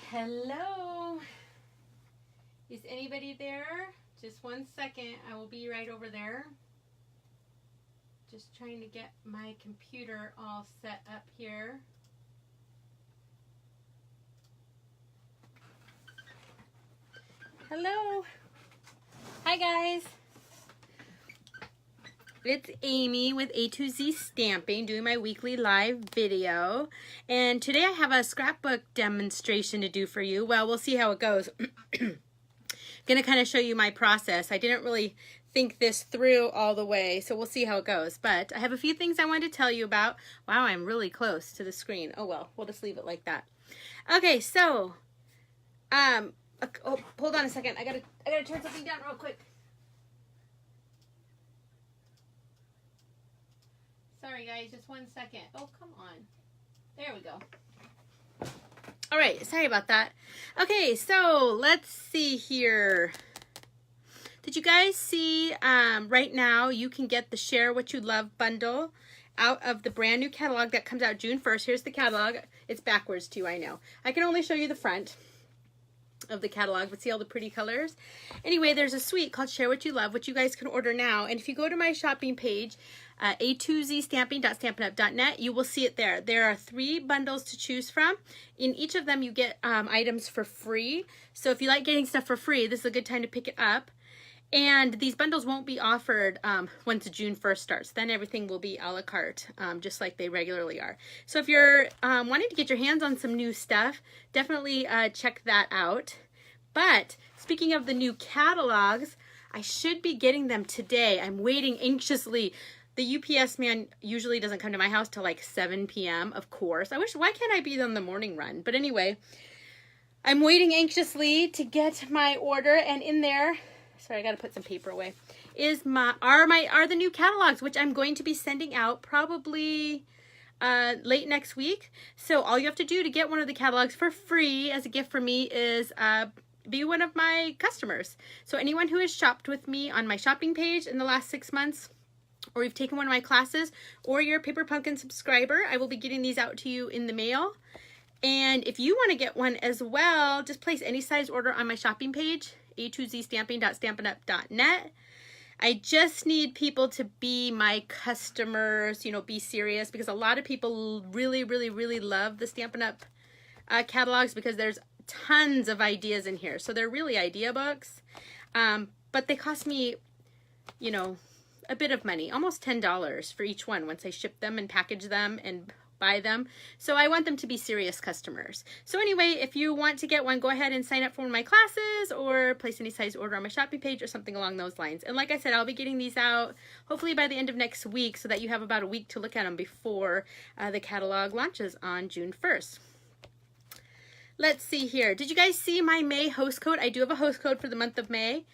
Hello. Is anybody there? Just 1 second. I will be right over there. Just trying to get my computer all set up here. Hello. Hi guys. It's Amy with A to Z Stamping doing my weekly live video. And today I have a scrapbook demonstration to do for you. Well, we'll see how it goes. I'm going to kind of show you my process. I didn't really think this through all the way, so we'll see how it goes. But I have a few things I wanted to tell you about. Wow, I'm really close to the screen. Oh well, we'll just leave it like that. Okay, so, oh, hold on a second. I gotta turn something down real quick. Sorry guys, just 1 second. Oh, come on. There we go. All right, sorry about that. Okay, so let's see here. Did you guys see right now you can get the Share What You Love bundle out of the brand new catalog that comes out June 1st. Here's the catalog. It's backwards too, I know. I can only show you the front of the catalog, but see all the pretty colors? Anyway, there's a suite called Share What You Love, which you guys can order now. And if you go to my shopping page, a2zstamping.stampinup.net, you will see it there. There are 3 bundles to choose from. In each of them, you get items for free. So if you like getting stuff for free, this is a good time to pick it up. And these bundles won't be offered once June 1st starts. Then everything will be a la carte, just like they regularly are. So if you're wanting to get your hands on some new stuff, definitely check that out. But speaking of the new catalogs, I should be getting them today. I'm waiting anxiously. The UPS man usually doesn't come to my house till like 7 p.m. Of course. Why can't I be on the morning run? But anyway, I'm waiting anxiously to get my order, and in there, sorry, I got to put some paper away, are the new catalogs, which I'm going to be sending out probably late next week. So all you have to do to get one of the catalogs for free as a gift for me is be one of my customers. So anyone who has shopped with me on my shopping page in the last 6 months, or you've taken one of my classes, or you're a Paper Pumpkin subscriber, I will be getting these out to you in the mail. And if you want to get one as well, just place any size order on my shopping page, a2zstamping.stampinup.net. I just need people to be my customers, you know, be serious, because a lot of people really, really, really love the Stampin' Up! Catalogs because there's tons of ideas in here. So they're really idea books, but they cost me, you know, a bit of money, almost $10 for each one once I ship them and package them and buy them. So I want them to be serious customers. So anyway, if you want to get one, go ahead and sign up for one of my classes or place any size order on my shopping page or something along those lines. And like I said, I'll be getting these out hopefully by the end of next week so that you have about a week to look at them before the catalog launches on June 1st. Let's see here. Did you guys see my May host code? I do have a host code for the month of May.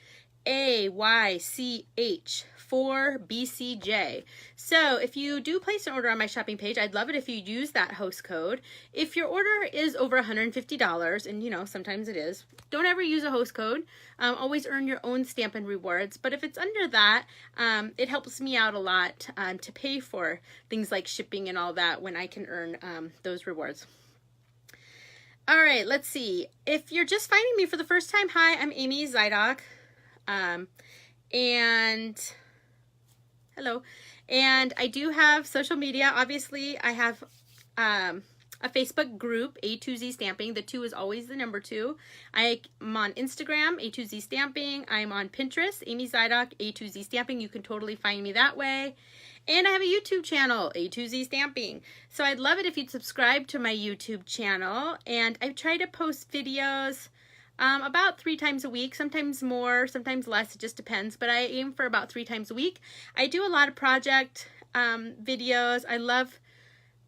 AYCH4BCJ. So if you do place an order on my shopping page, I'd love it if you use that host code. If your order is over $150, and you know, sometimes it is, don't ever use a host code. Always earn your own Stampin' rewards. But if it's under that, it helps me out a lot to pay for things like shipping and all that when I can earn those rewards. All right, let's see. If you're just finding me for the first time, hi, I'm Amy Zuydhoek. And hello, and I do have social media. Obviously I have a Facebook group, A2Z Stamping. The 2 is always the number 2. I'm on Instagram, A2Z Stamping. I'm on Pinterest, Amy Zuydhoek, A2Z Stamping. You can totally find me that way. And I have a YouTube channel, A2Z Stamping. So I'd love it if you'd subscribe to my YouTube channel. And I try to post videos about 3 times a week, sometimes more, sometimes less, it just depends, but I aim for about 3 times a week. I do a lot of project videos. I love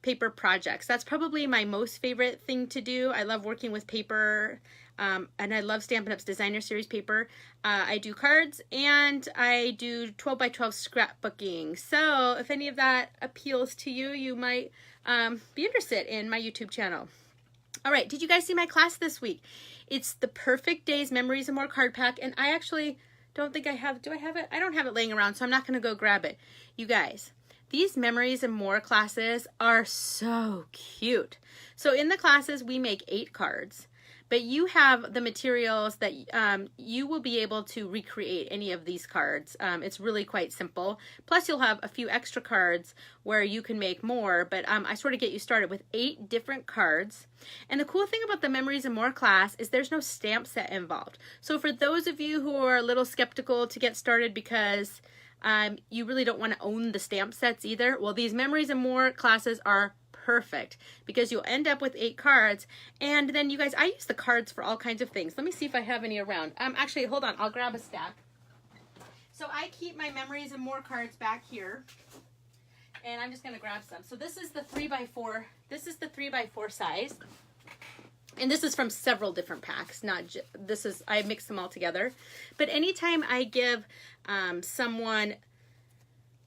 paper projects. That's probably my most favorite thing to do. I love working with paper, and I love Stampin' Up's Designer Series paper. I do cards, and I do 12 by 12 scrapbooking. So if any of that appeals to you, you might be interested in my YouTube channel. All right, did you guys see my class this week? It's the Perfect Days Memories and More card pack, and I actually don't think I have, do I have it? I don't have it laying around, so I'm not going to go grab it. You guys, these Memories and More classes are so cute. So in the classes, we make 8 cards. but you have the materials that you will be able to recreate any of these cards. It's really quite simple. Plus you'll have a few extra cards where you can make more, but I sort of get you started with 8 different cards. And the cool thing about the Memories and More class is there's no stamp set involved. So for those of you who are a little skeptical to get started because you really don't want to own the stamp sets either, well, these Memories and More classes are perfect because you'll end up with 8 cards. And then you guys, I use the cards for all kinds of things. Let me see if I have any around. Actually, hold on, I'll grab a stack. So I keep my Memories and More cards back here, and I'm just going to grab some. So this is the 3x4. This is the 3x4 size. And this is from several different packs, I mix them all together. But anytime I give someone,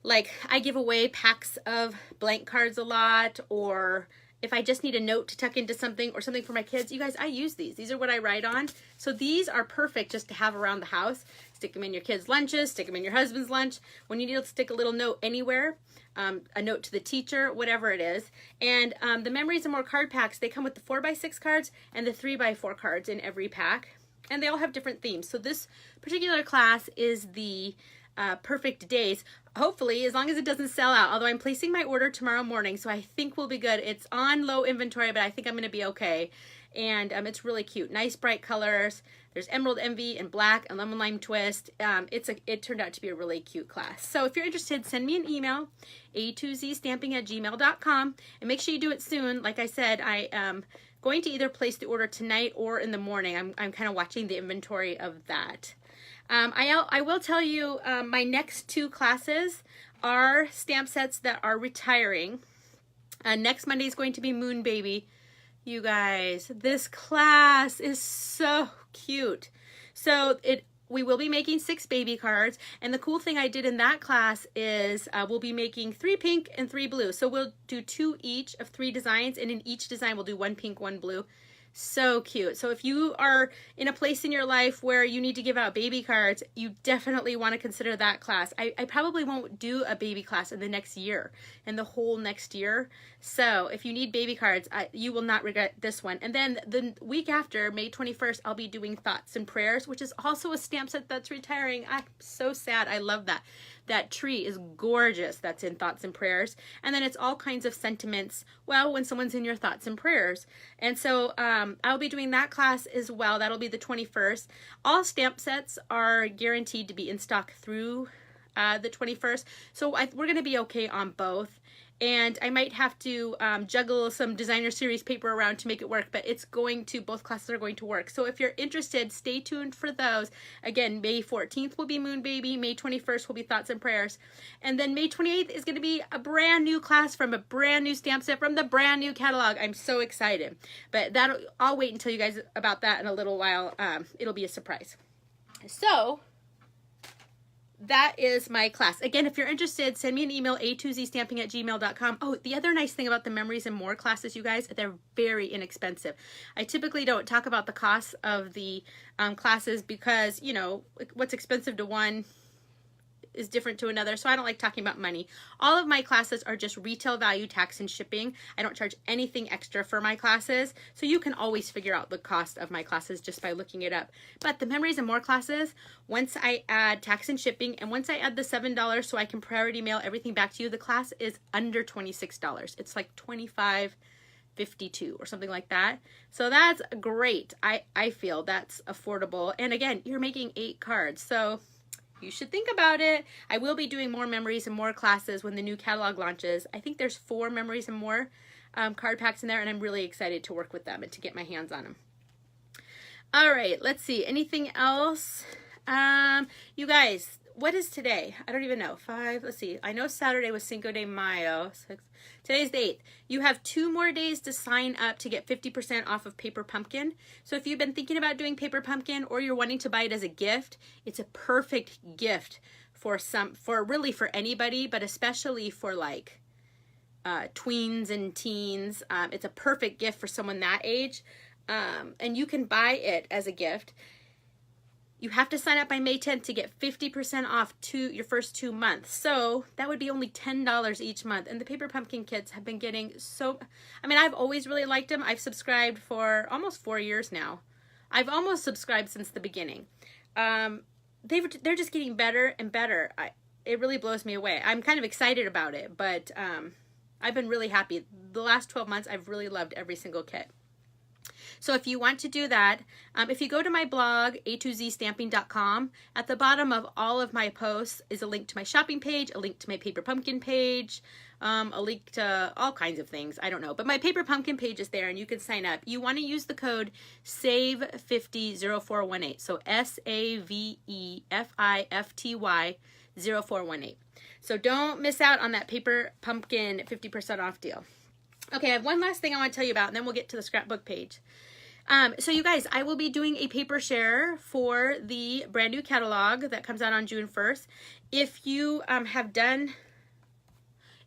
like I give away packs of blank cards a lot, or if I just need a note to tuck into something or something for my kids, you guys, I use these. These are what I write on. So these are perfect just to have around the house. Stick them in your kids' lunches, stick them in your husband's lunch. When you need to stick a little note anywhere, a note to the teacher, whatever it is. And the Memories and More card packs, they come with the 4x6 cards and the 3x4 cards in every pack. And they all have different themes. So this particular class is the perfect days, hopefully, as long as it doesn't sell out, although I'm placing my order tomorrow morning, so I think we'll be good. It's on low inventory, but I think I'm going to be okay. And it's really cute. Nice bright colors. There's Emerald Envy and Black and Lemon Lime Twist. It turned out to be a really cute class. So if you're interested, send me an email, a2zstamping@gmail.com, and make sure you do it soon. Like I said, I am going to either place the order tonight or in the morning. I'm kind of watching the inventory of that. I will tell you my next 2 classes are stamp sets that are retiring. Next Monday is going to be Moon Baby. You guys, this class is so cute. So we will be making 6 baby cards, and the cool thing I did in that class is we'll be making 3 pink and 3 blue. So we'll do 2 each of 3 designs, and in each design we'll do 1 pink, 1 blue. So cute. So if you are in a place in your life where you need to give out baby cards, you definitely want to consider that class. I probably won't do a baby class in the next year, in the whole next year. So if you need baby cards, you will not regret this one. And then the week after, May 21st, I'll be doing Thoughts and Prayers, which is also a stamp set that's retiring. I'm so sad. I love that. That tree is gorgeous. That's in Thoughts and Prayers. And then it's all kinds of sentiments, well, when someone's in your thoughts and prayers. And so I'll be doing that class as well. That'll be the 21st. All stamp sets are guaranteed to be in stock through the 21st. So we're going to be okay on both. And I might have to juggle some designer series paper around to make it work, but both classes are going to work. So if you're interested, stay tuned for those. Again, May 14th will be Moon Baby, May 21st will be Thoughts and Prayers, and then May 28th is going to be a brand new class from a brand new stamp set from the brand new catalog. I'm so excited, but I'll wait and tell you guys about that in a little while. It'll be a surprise. So that is my class. Again, if you're interested, send me an email, a2zstamping@gmail.com. Oh, the other nice thing about the Memories and More classes, you guys, they're very inexpensive. I typically don't talk about the costs of the classes because, you know, what's expensive to one is different to another, so I don't like talking about money. All of my classes are just retail value, tax, and shipping. I don't charge anything extra for my classes, so you can always figure out the cost of my classes just by looking it up. But the Memories and More classes, once I add tax and shipping, and once I add the $7 so I can priority mail everything back to you, the class is under $26. It's like $25.52 or something like that. So that's great. I feel that's affordable. And again, you're making 8 cards, so you should think about it. I will be doing more Memories and More classes when the new catalog launches. I think there's 4 Memories and More card packs in there, and I'm really excited to work with them and to get my hands on them. All right, let's see. Anything else? You guys, what is today? I don't even know. 5, let's see. I know Saturday was Cinco de Mayo. Today's the 8th. You have 2 more days to sign up to get 50% off of Paper Pumpkin. So if you've been thinking about doing Paper Pumpkin or you're wanting to buy it as a gift, it's a perfect gift for really for anybody, but especially for like tweens and teens. It's a perfect gift for someone that age. And you can buy it as a gift. You have to sign up by May 10th to get 50% off your first 2 months. So that would be only $10 each month. And the Paper Pumpkin kits have been getting so, I mean, I've always really liked them. I've subscribed for almost 4 years now. I've almost subscribed since the beginning. They're just getting better and better. It really blows me away. I'm kind of excited about it, but I've been really happy. The last 12 months, I've really loved every single kit. So if you want to do that, if you go to my blog, a2zstamping.com, at the bottom of all of my posts is a link to my shopping page, a link to my Paper Pumpkin page, a link to all kinds of things. I don't know. But my Paper Pumpkin page is there and you can sign up. You want to use the code SAVE500418. So SAVEFIFTY 0418. So don't miss out on that Paper Pumpkin 50% off deal. Okay, I have one last thing I want to tell you about, and then we'll get to the scrapbook page. So you guys, I will be doing a paper share for the brand new catalog that comes out on June 1st. If you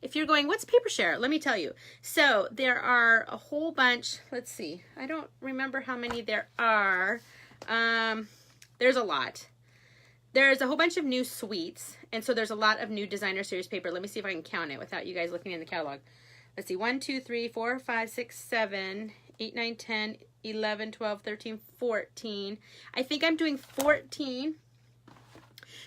if you're going, what's paper share? Let me tell you. So there are a whole bunch. Let's see. I don't remember how many there are. There's a lot. There's a whole bunch of new suites, and so there's a lot of new designer series paper. Let me see if I can count it without you guys looking in the catalog. Let's see, 1, 2, 3, 4, 5, 6, 7, 8, 9, 10, 11, 12, 13, 14. I think I'm doing 14.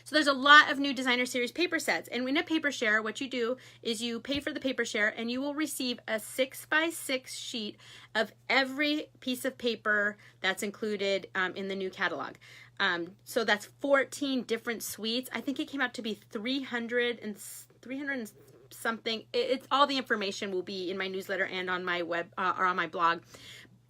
So there's a lot of new designer series paper sets. And in a paper share, what you do is you pay for the paper share and you will receive a 6x6 sheet of every piece of paper that's included in the new catalog. So that's 14 different suites. I think it came out to be 300 and something. It's all the information will be in my newsletter and on my web or on my blog.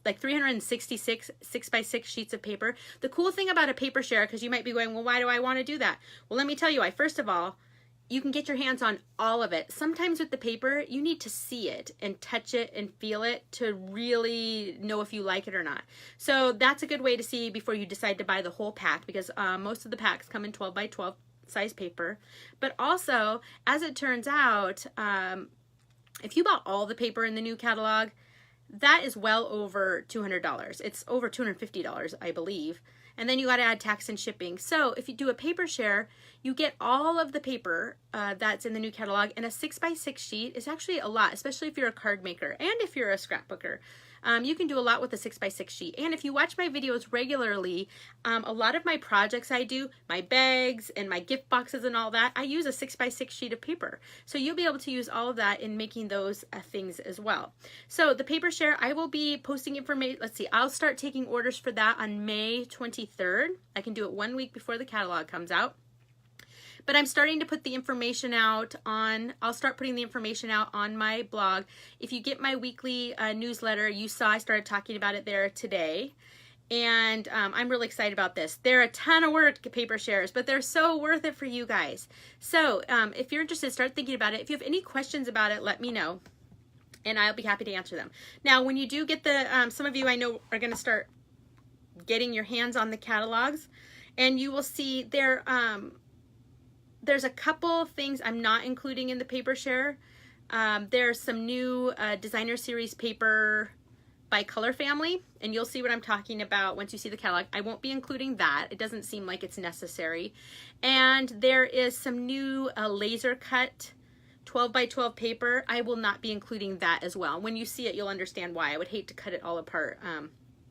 Like 366 6x6 sheets of paper. The cool thing about a paper share, because you might be going, well, why do I want to do that? Well, let me tell you, first of all, you can get your hands on all of it. Sometimes with the paper, you need to see it and touch it and feel it to really know if you like it or not. So that's a good way to see before you decide to buy the whole pack, because most of the packs come in 12 by 12 size paper. But also, as it turns out, if you bought all the paper in the new catalog, that is well over $200. It's over $250, I believe. And then you got to add tax and shipping. So if you do a paper share, you get all of the paper that's in the new catalog, and a 6x6 sheet is actually a lot, especially if you're a card maker and if you're a scrapbooker. You can do a lot with a 6x6 sheet. And if you watch my videos regularly, a lot of my projects I do, my bags and my gift boxes and all that, I use a 6x6 sheet of paper. So you'll be able to use all of that in making those things as well. So the paper share, I will be posting information. Let's see, I'll start taking orders for that on May 23rd. I can do it 1 week before the catalog comes out. But I'm starting to put the information out I'll start putting the information out on my blog. If you get my weekly newsletter, you saw I started talking about it there today. And I'm really excited about this. They're a ton of work, paper shares, but they're so worth it for you guys. So if you're interested, start thinking about it. If you have any questions about it, let me know, and I'll be happy to answer them. Now, when you do get the, some of you I know are going to start getting your hands on the catalogs, and you will see there's a couple things I'm not including in the paper share. There's some new designer series paper by color family, and you'll see what I'm talking about once you see the catalog. I won't be including that. It doesn't seem like it's necessary. And there is some new laser cut 12 by 12 paper. I will not be including that as well. When you see it, you'll understand why. I would hate to cut it all apart.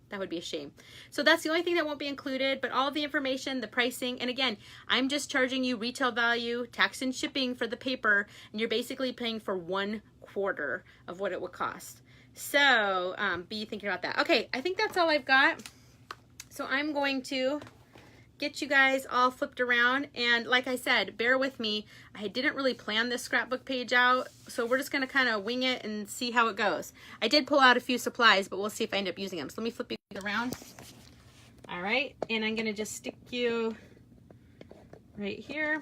That would be a shame. So that's the only thing that won't be included, but all of the information, the pricing, and again, I'm just charging you retail value, tax and shipping for the paper, and you're basically paying for 1/4 of what it would cost. So be thinking about that. Okay, I think that's all I've got. So I'm going to get you guys all flipped around, and like I said, bear with me. I didn't really plan this scrapbook page out, so we're just going to kind of wing it and see how it goes. I did pull out a few supplies, but we'll see if I end up using them. So let me flip you around. All right, and I'm going to just stick you right here.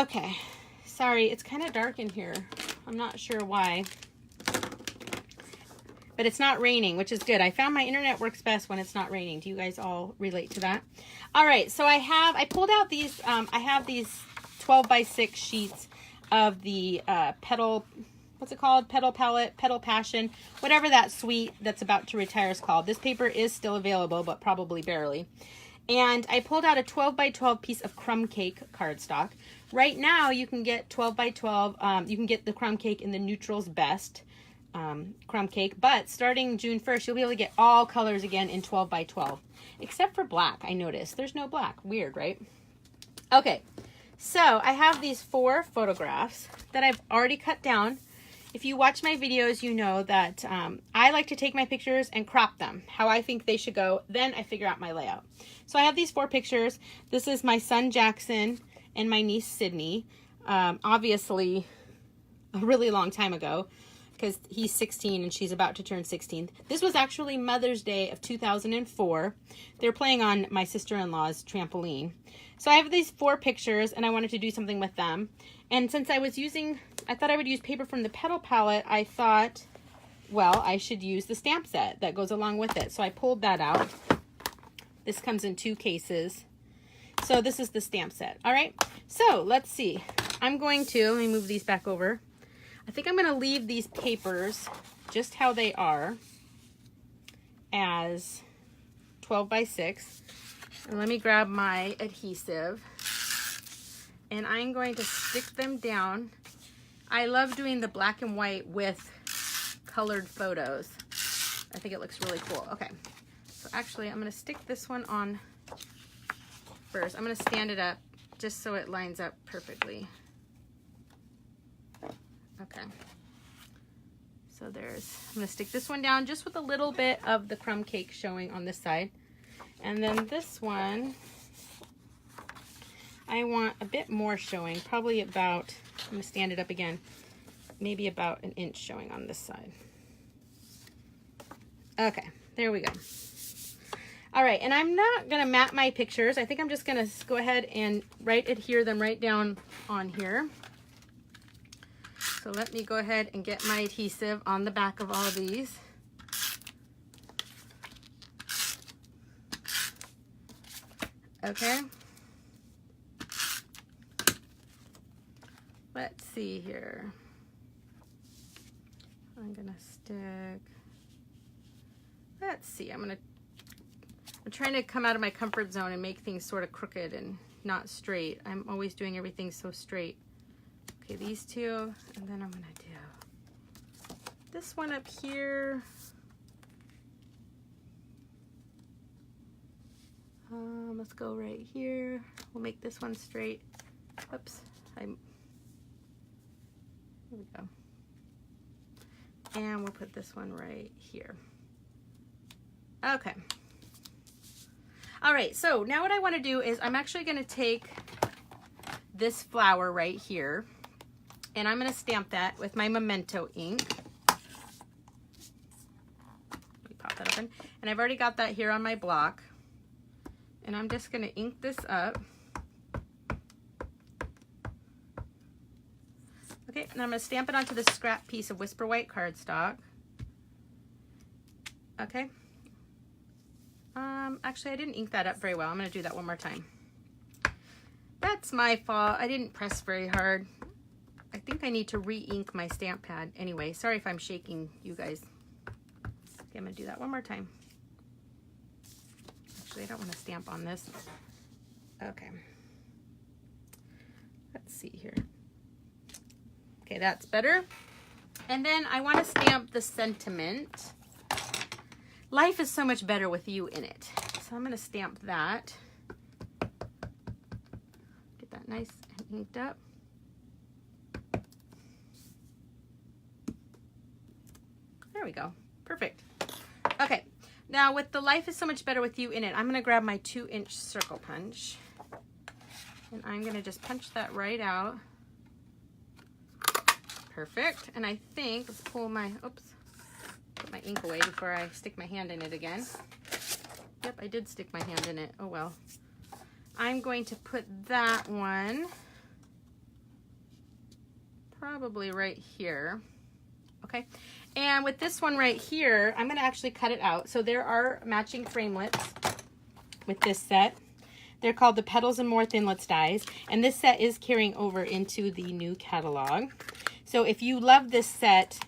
Okay, sorry, it's kind of dark in here. I'm not sure why. But it's not raining, which is good. I found my internet works best when it's not raining. Do you guys all relate to that? All right, so I pulled out these, I have these 12 by 6 sheets of the what's it called? Petal Palette, Petal Passion, whatever that suite that's about to retire is called. This paper is still available, but probably barely. And I pulled out a 12 by 12 piece of crumb cake cardstock. Right now, you can get 12 by 12. You can get the crumb cake in the Neutral's Best crumb cake. But starting June 1st, you'll be able to get all colors again in 12 by 12. Except for black, I noticed. There's no black. Weird, right? Okay, so I have these 4 photographs that I've already cut down. If you watch my videos, you know that I like to take my pictures and crop them, how I think they should go. Then I figure out my layout. So I have these 4 pictures. This is my son, Jackson, and my niece, Sydney. Obviously, a really long time ago, because he's 16 and she's about to turn 16. This was actually Mother's Day of 2004. They're playing on my sister-in-law's trampoline. So I have these 4 pictures, and I wanted to do something with them. And since I thought I would use paper from the Petal Palette, I thought, well, I should use the stamp set that goes along with it. So I pulled that out. This comes in 2 cases. So this is the stamp set. All right, so let's see. Let me move these back over. I think I'm going to leave these papers just how they are as 12 by 6. And let me grab my adhesive. And I'm going to stick them down. I love doing the black and white with colored photos. I think it looks really cool. Okay, so actually I'm going to stick this one on first. I'm going to stand it up just so it lines up perfectly. Okay, so I'm going to stick this one down just with a little bit of the crumb cake showing on this side. And then this one, I want a bit more showing, probably about, I'm going to stand it up again, maybe about 1 inch showing on this side. Okay, there we go. All right, and I'm not going to map my pictures. I think I'm just going to go ahead and adhere them right down on here. So let me go ahead and get my adhesive on the back of all of these. Okay. Let's see here. I'm gonna stick, let's see, I'm trying to come out of my comfort zone and make things sort of crooked and not straight. I'm always doing everything so straight. Okay, these 2, and then I'm gonna do this one up here. Let's go right here. We'll make this one straight. Oops, here we go. And we'll put this one right here. Okay. All right, so now what I want to do is I'm actually going to take this flower right here, and I'm going to stamp that with my Memento ink. Let me pop that open. And I've already got that here on my block. And I'm just going to ink this up. Okay, and I'm going to stamp it onto this scrap piece of Whisper White cardstock. Okay. Actually, I didn't ink that up very well. I'm going to do that one more time. That's my fault. I didn't press very hard. I think I need to re-ink my stamp pad. Anyway, sorry if I'm shaking you guys. Okay, I'm going to do that one more time. Actually, I don't want to stamp on this. Okay. Let's see here. Okay, that's better. And then I want to stamp the sentiment. Life is so much better with you in it. So I'm going to stamp that. Get that nice and inked up. There we go. Perfect. Okay. Now with the life is so much better with you in it, I'm going to grab my 2-inch circle punch. And I'm going to just punch that right out. Perfect. And I think, let's pull my, oops, put my ink away before I stick my hand in it again. Yep, I did stick my hand in it. Oh well. I'm going to put that one probably right here. Okay. And with this one right here, I'm going to actually cut it out. So there are matching framelits with this set. They're called the Petals and More Thinlits dies. And this set is carrying over into the new catalog. So if you love this set,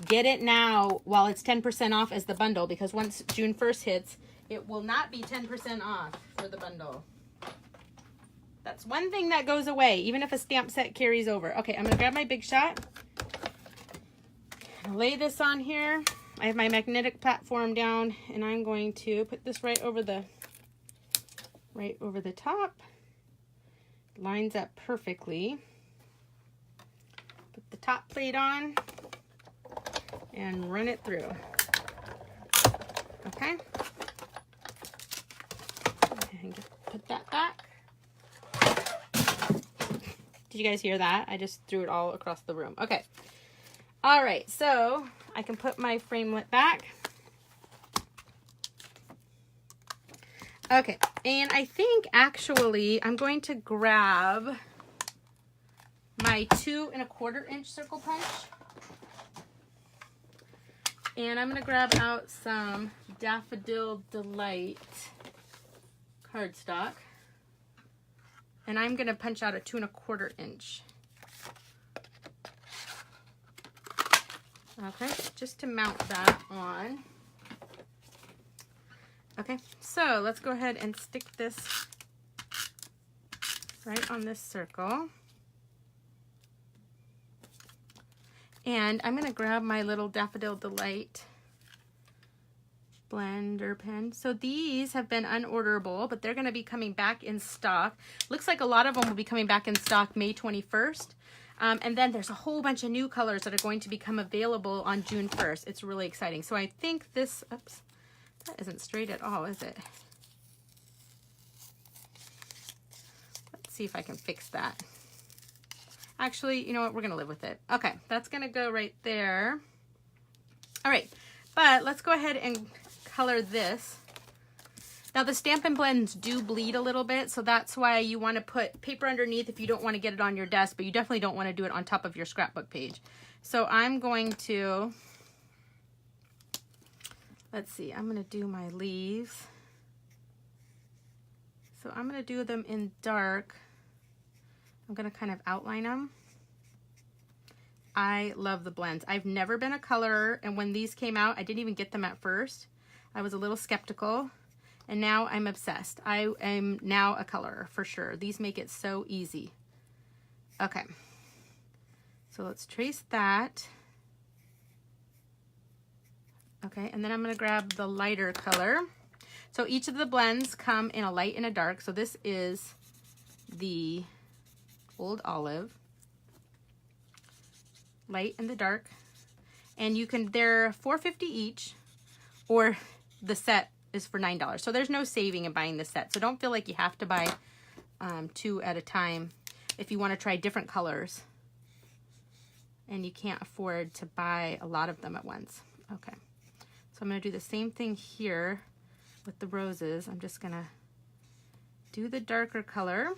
get it now while it's 10% off as the bundle, because once June 1st hits, it will not be 10% off for the bundle. That's one thing that goes away, even if a stamp set carries over. Okay, I'm gonna grab my Big Shot. Lay this on here. I have my magnetic platform down, and I'm going to put this right over the top. Lines up perfectly. Put the top plate on and run it through. Okay. And just put that back. Did you guys hear that? I just threw it all across the room. Okay. All right, so I can put my framelit back. Okay, and I think actually I'm going to grab my 2 1/4 inch circle punch. And I'm gonna grab out some Daffodil Delight cardstock. And I'm gonna punch out a 2 1/4 inch. Okay, just to mount that on. Okay, so let's go ahead and stick this right on this circle. And I'm going to grab my little Daffodil Delight blender pen. So these have been unorderable, but they're going to be coming back in stock. Looks like a lot of them will be coming back in stock May 21st. And then there's a whole bunch of new colors that are going to become available on June 1st. It's really exciting. So I think this, oops, that isn't straight at all, is it? Let's see if I can fix that. Actually, you know what? We're going to live with it. Okay, that's going to go right there. All right, but let's go ahead and color this. Now the Stampin' Blends do bleed a little bit, so that's why you want to put paper underneath if you don't want to get it on your desk, but you definitely don't want to do it on top of your scrapbook page. So I'm going to, let's see, I'm going to do my leaves. So I'm going to do them in dark. I'm going to kind of outline them. I love the blends. I've never been a colorer, and when these came out, I didn't even get them at first. I was a little skeptical. And now I'm obsessed. I am now a colorer for sure. These make it so easy. Okay. So let's trace that. Okay, and then I'm going to grab the lighter color. So each of the blends come in a light and a dark. So this is the Old Olive. Light and the dark. And you can, they're $4.50 each, or the set is for $9. So there's no saving in buying the set. So don't feel like you have to buy 2 at a time if you want to try different colors and you can't afford to buy a lot of them at once. Okay, so I'm going to do the same thing here with the roses. I'm just going to do the darker color.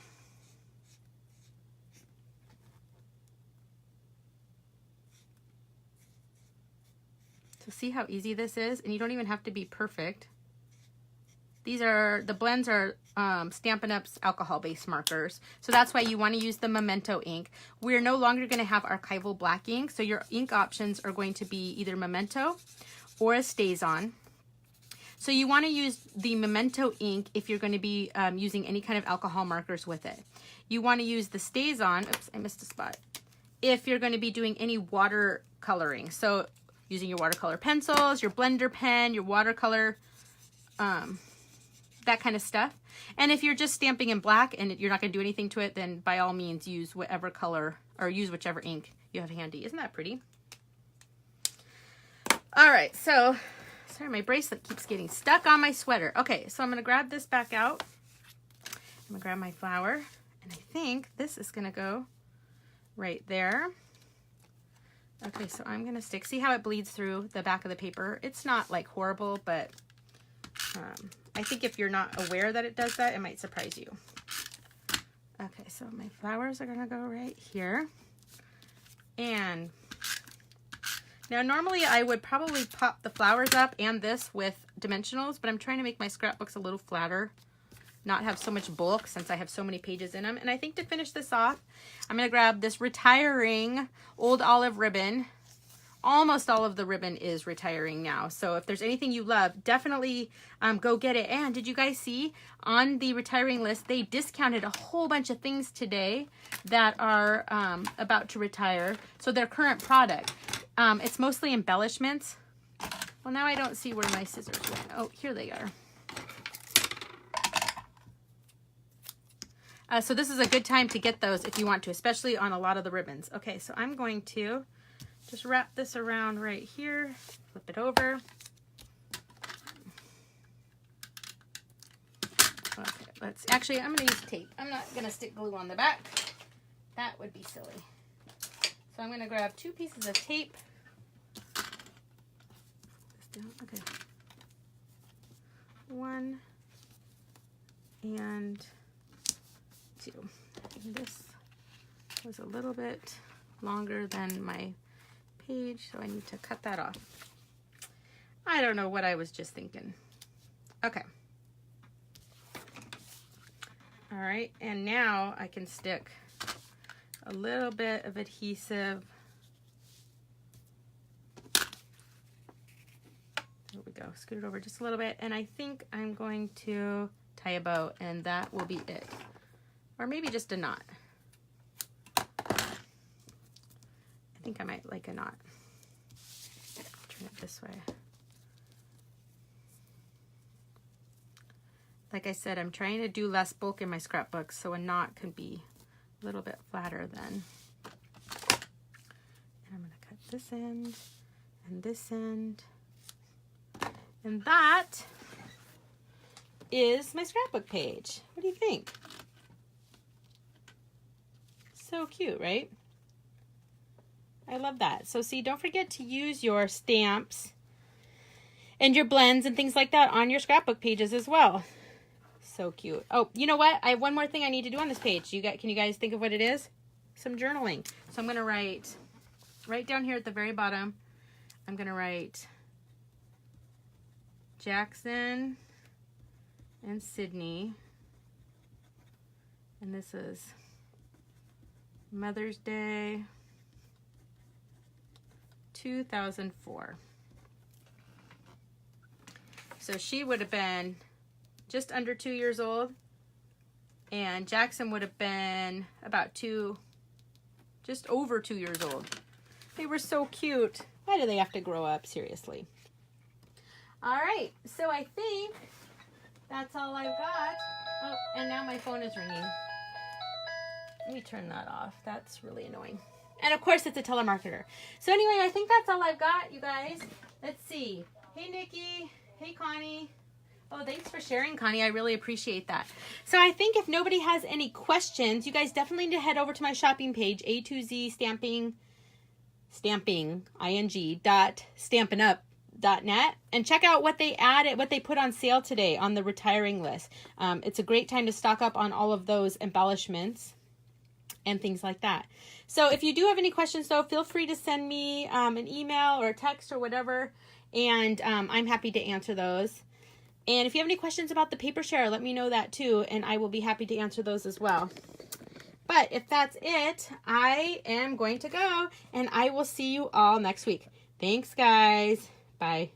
So see how easy this is, and you don't even have to be perfect. These are, the blends are Stampin' Up's alcohol-based markers. So that's why you want to use the Memento ink. We're no longer going to have archival black ink. So your ink options are going to be either Memento or a StazOn. So you want to use the Memento ink if you're going to be using any kind of alcohol markers with it. You want to use the StazOn, oops, I missed a spot, if you're going to be doing any water coloring. So using your watercolor pencils, your blender pen, your watercolor, that kind of stuff. And if you're just stamping in black and you're not going to do anything to it, then by all means use whatever color or use whichever ink you have handy. Isn't that pretty? All right, so sorry, my bracelet keeps getting stuck on my sweater. Okay, so I'm going to grab this back out. I'm going to grab my flower, and I think this is going to go right there. Okay, so I'm going to stick, see how it bleeds through the back of the paper? It's not like horrible, but I think if you're not aware that it does that, it might surprise you. Okay, so my flowers are gonna go right here. And now normally I would probably pop the flowers up and this with dimensionals, but I'm trying to make my scrapbooks a little flatter. not have so much bulk since I have so many pages in them. And I think to finish this off, I'm going to grab this retiring old olive ribbon. Almost all of the ribbon is retiring now. So if there's anything you love, definitely go get it. And did you guys see on the retiring list, they discounted a whole bunch of things today that are about to retire. So their current product, it's mostly embellishments. Well, now I don't see where my scissors went. Oh, here they are. So this is a good time to get those if you want to, especially on a lot of the ribbons. Okay, so I'm going to just wrap this around right here, flip it over. Okay, I'm going to use tape. I'm not going to stick glue on the back. That would be silly. So I'm going to grab 2 pieces of tape. Okay. 1 and 2. And this was a little bit longer than my page, so I need to cut that off. I don't know what I was just thinking. Okay. All right, and now I can stick a little bit of adhesive. There we go. Scoot it over just a little bit, and I think I'm going to tie a bow, and that will be it. Or maybe just a knot. I think I might like a knot. Turn it this way. Like I said, I'm trying to do less bulk in my scrapbook, so a knot can be a little bit flatter then. And I'm going to cut this end and this end. And that is my scrapbook page. What do you think? So cute, right? I love that. So see, don't forget to use your stamps and your blends and things like that on your scrapbook pages as well. So cute. Oh, you know what? I have one more thing I need to do on this page. Can you guys think of what it is? Some journaling. So I'm going to write right down here at the very bottom. I'm going to write Jackson and Sydney. And this is Mother's Day 2004. So she would have been just under 2 years old, and Jackson would have been about just over 2 years old. They were so cute. Why do they have to grow up? Seriously. All right, so I think that's all I've got. Oh, and now my phone is ringing. Let me turn that off. That's really annoying. And of course, it's a telemarketer. So anyway, I think that's all I've got, you guys. Let's see. Hey, Nikki. Hey, Connie. Oh, thanks for sharing, Connie. I really appreciate that. So I think if nobody has any questions, you guys definitely need to head over to my shopping page, A2Z stamping.stampinup.net, and check out what they added, what they put on sale today on the retiring list. It's a great time to stock up on all of those embellishments and things like that. So if you do have any questions, though, feel free to send me an email or a text or whatever, and I'm happy to answer those. And if you have any questions about the paper share, let me know that too, and I will be happy to answer those as well. But if that's it, I am going to go, and I will see you all next week. Thanks, guys. Bye.